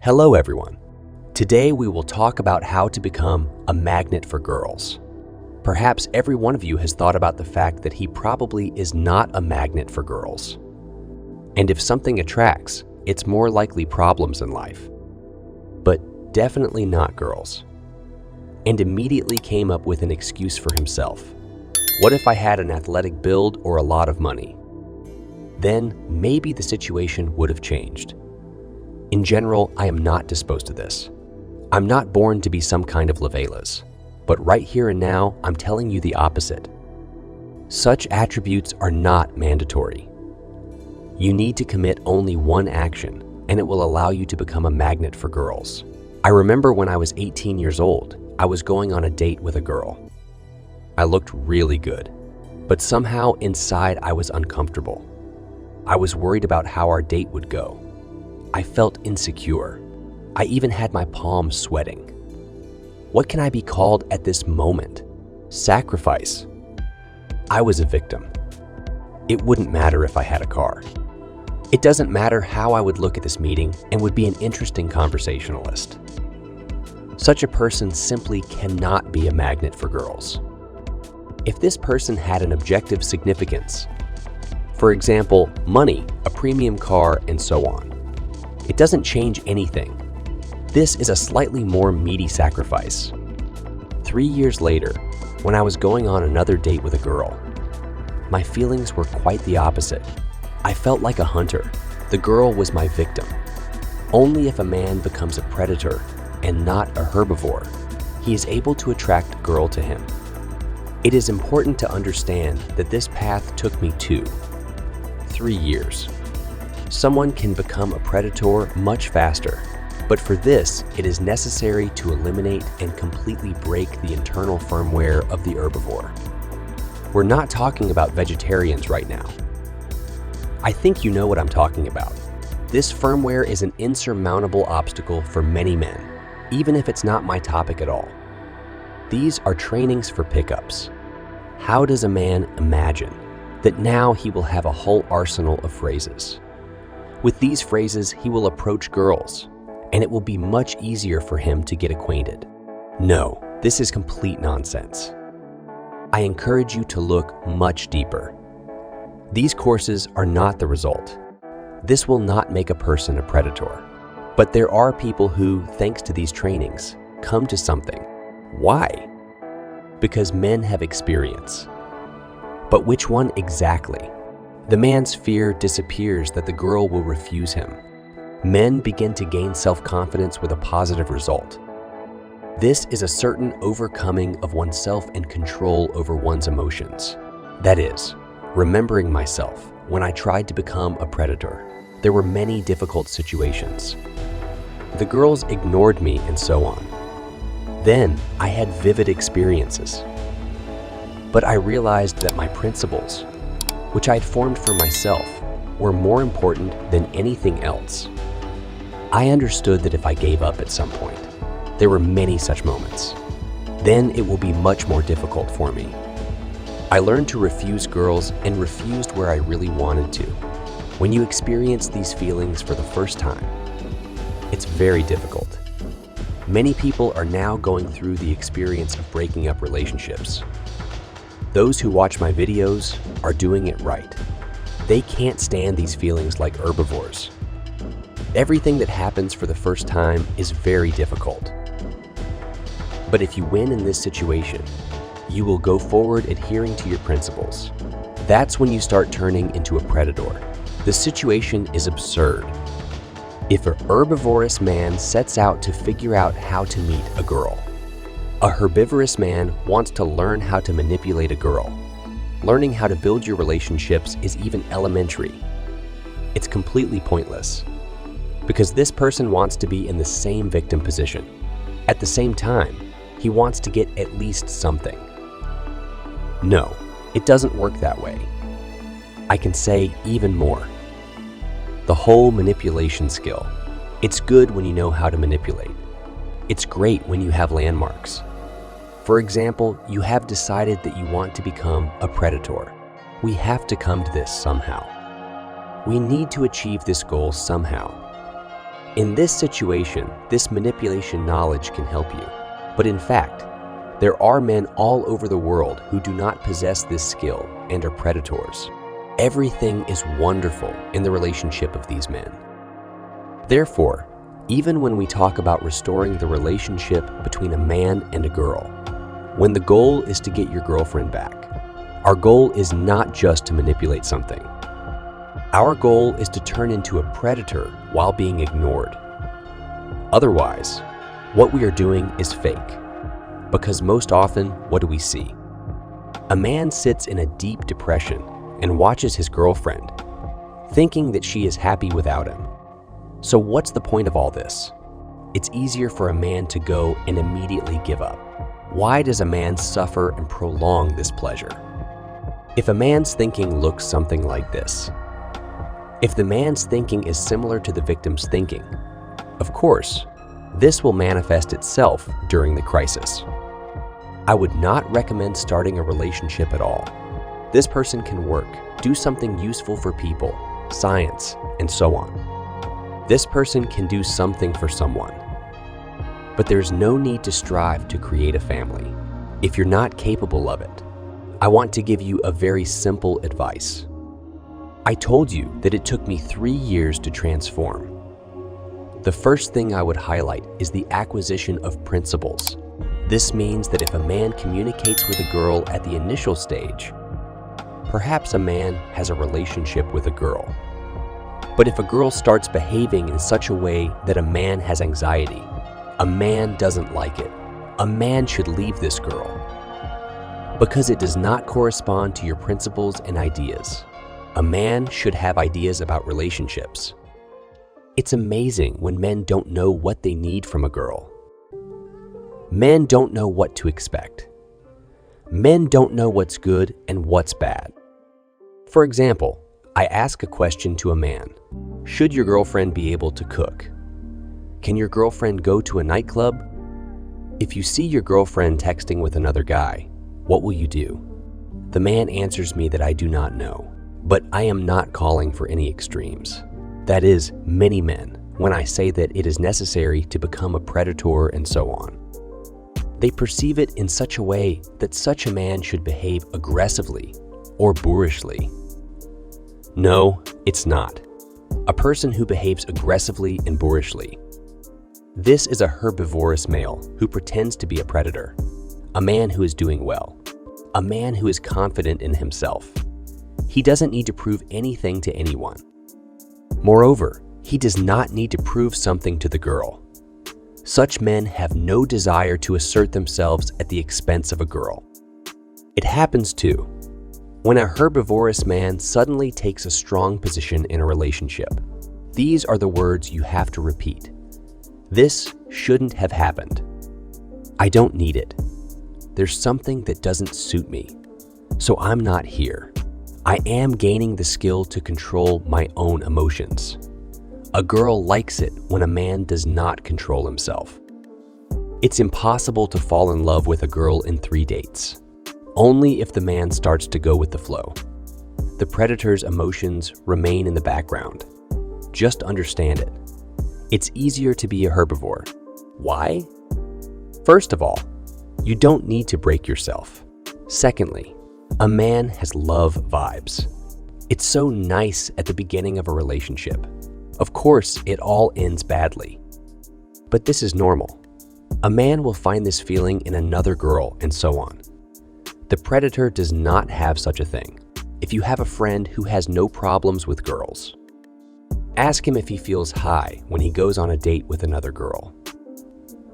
Hello everyone. Today we will talk about how to become a magnet for girls. Perhaps every one of you has thought about the fact that he probably is not a magnet for girls. And if something attracts, it's more likely problems in life. But definitely not girls. And immediately came up with an excuse for himself. What if I had an athletic build or a lot of money? Then maybe the situation would have changed. In general, I am not disposed to this. I'm not born to be some kind of Levelas, but right here and now, I'm telling you the opposite. Such attributes are not mandatory. You need to commit only one action, and it will allow you to become a magnet for girls. I remember when I was 18 years old, I was going on a date with a girl. I looked really good, but somehow inside I was uncomfortable. I was worried about how our date would go. I felt insecure. I even had my palms sweating. What can I be called at this moment? Sacrifice. I was a victim. It wouldn't matter if I had a car. It doesn't matter how I would look at this meeting and would be an interesting conversationalist. Such a person simply cannot be a magnet for girls. If this person had an objective significance, for example, money, a premium car, and so on, it doesn't change anything. This is a slightly more meaty sacrifice. 3 years later, when I was going on another date with a girl, my feelings were quite the opposite. I felt like a hunter. The girl was my victim. Only if a man becomes a predator and not a herbivore, he is able to attract a girl to him. It is important to understand that this path took me 3 years. Someone can become a predator much faster, but for this, it is necessary to eliminate and completely break the internal firmware of the herbivore. We're not talking about vegetarians right now. I think you know what I'm talking about. This firmware is an insurmountable obstacle for many men, even if it's not my topic at all. These are trainings for pickups. How does a man imagine that now he will have a whole arsenal of phrases? With these phrases, he will approach girls, and it will be much easier for him to get acquainted. No, this is complete nonsense. I encourage you to look much deeper. These courses are not the result. This will not make a person a predator. But there are people who, thanks to these trainings, come to something. Why? Because men have experience. But which one exactly? The man's fear disappears that the girl will refuse him. Men begin to gain self-confidence with a positive result. This is a certain overcoming of oneself and control over one's emotions. That is, remembering myself when I tried to become a predator. There were many difficult situations. The girls ignored me and so on. Then I had vivid experiences. But I realized that my principles, which I had formed for myself, were more important than anything else. I understood that if I gave up at some point, there were many such moments, then it will be much more difficult for me. I learned to refuse girls and refused where I really wanted to. When you experience these feelings for the first time, it's very difficult. Many people are now going through the experience of breaking up relationships. Those who watch my videos are doing it right. They can't stand these feelings like herbivores. Everything that happens for the first time is very difficult. But if you win in this situation, you will go forward adhering to your principles. That's when you start turning into a predator. The situation is absurd. If a herbivorous man sets out to figure out how to meet a girl, a herbivorous man wants to learn how to manipulate a girl. Learning how to build your relationships is even elementary. It's completely pointless because this person wants to be in the same victim position. At the same time, he wants to get at least something. No, it doesn't work that way. I can say even more. The whole manipulation skill. It's good when you know how to manipulate. It's great when you have landmarks. For example, you have decided that you want to become a predator. We have to come to this somehow. We need to achieve this goal somehow. In this situation, this manipulation knowledge can help you. But in fact, there are men all over the world who do not possess this skill and are predators. Everything is wonderful in the relationship of these men. Therefore, even when we talk about restoring the relationship between a man and a girl, when the goal is to get your girlfriend back, our goal is not just to manipulate something. Our goal is to turn into a predator while being ignored. Otherwise, what we are doing is fake. Because most often, what do we see? A man sits in a deep depression and watches his girlfriend, thinking that she is happy without him. So what's the point of all this? It's easier for a man to go and immediately give up. Why does a man suffer and prolong this pleasure? If a man's thinking looks something like this, if the man's thinking is similar to the victim's thinking, of course, this will manifest itself during the crisis. I would not recommend starting a relationship at all. This person can work, do something useful for people, science, and so on. This person can do something for someone. But there's no need to strive to create a family if you're not capable of it. I want to give you a very simple advice. I told you that it took me 3 years to transform. The first thing I would highlight is the acquisition of principles. This means that if a man communicates with a girl at the initial stage, perhaps a man has a relationship with a girl. But if a girl starts behaving in such a way that a man has anxiety, a man doesn't like it, a man should leave this girl because it does not correspond to your principles and ideas. A man should have ideas about relationships. It's amazing when men don't know what they need from a girl. Men don't know what to expect. Men don't know what's good and what's bad. For example, I ask a question to a man. Should your girlfriend be able to cook? Can your girlfriend go to a nightclub? If you see your girlfriend texting with another guy, what will you do? The man answers me that I do not know, but I am not calling for any extremes. That is, many men, when I say that it is necessary to become a predator and so on. They perceive it in such a way that such a man should behave aggressively or boorishly. No, it's not. A person who behaves aggressively and boorishly. This is a herbivorous male who pretends to be a predator, a man who is doing well, a man who is confident in himself. He doesn't need to prove anything to anyone. Moreover, he does not need to prove something to the girl. Such men have no desire to assert themselves at the expense of a girl. It happens too when a herbivorous man suddenly takes a strong position in a relationship. These are the words you have to repeat. This shouldn't have happened. I don't need it. There's something that doesn't suit me, so I'm not here. I am gaining the skill to control my own emotions. A girl likes it when a man does not control himself. It's impossible to fall in love with a girl in 3 dates. Only if the man starts to go with the flow. The predator's emotions remain in the background. Just understand it. It's easier to be a herbivore. Why? First of all, you don't need to break yourself. Secondly, a man has love vibes. It's so nice at the beginning of a relationship. Of course, it all ends badly. But this is normal. A man will find this feeling in another girl and so on. The predator does not have such a thing. If you have a friend who has no problems with girls, ask him if he feels high when he goes on a date with another girl.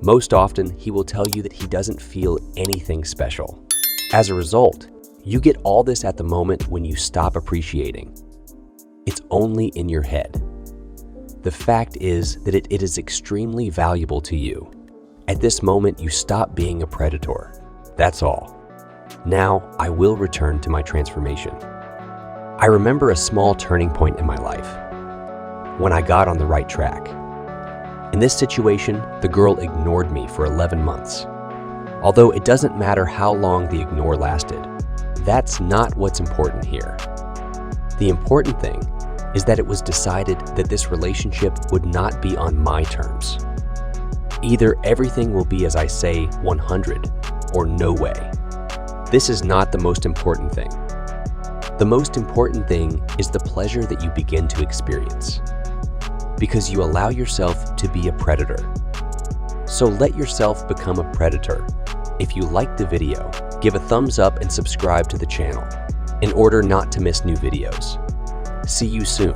Most often, he will tell you that he doesn't feel anything special. As a result, you get all this at the moment when you stop appreciating. It's only in your head. The fact is that it is extremely valuable to you. At this moment, you stop being a predator. That's all. Now, I will return to my transformation. I remember a small turning point in my life, when I got on the right track. In this situation, the girl ignored me for 11 months. Although it doesn't matter how long the ignore lasted, that's not what's important here. The important thing is that it was decided that this relationship would not be on my terms. Either everything will be as I say 100 or no way. This is not the most important thing. The most important thing is the pleasure that you begin to experience, because you allow yourself to be a predator. So let yourself become a predator. If you liked the video, give a thumbs up and subscribe to the channel in order not to miss new videos. See you soon.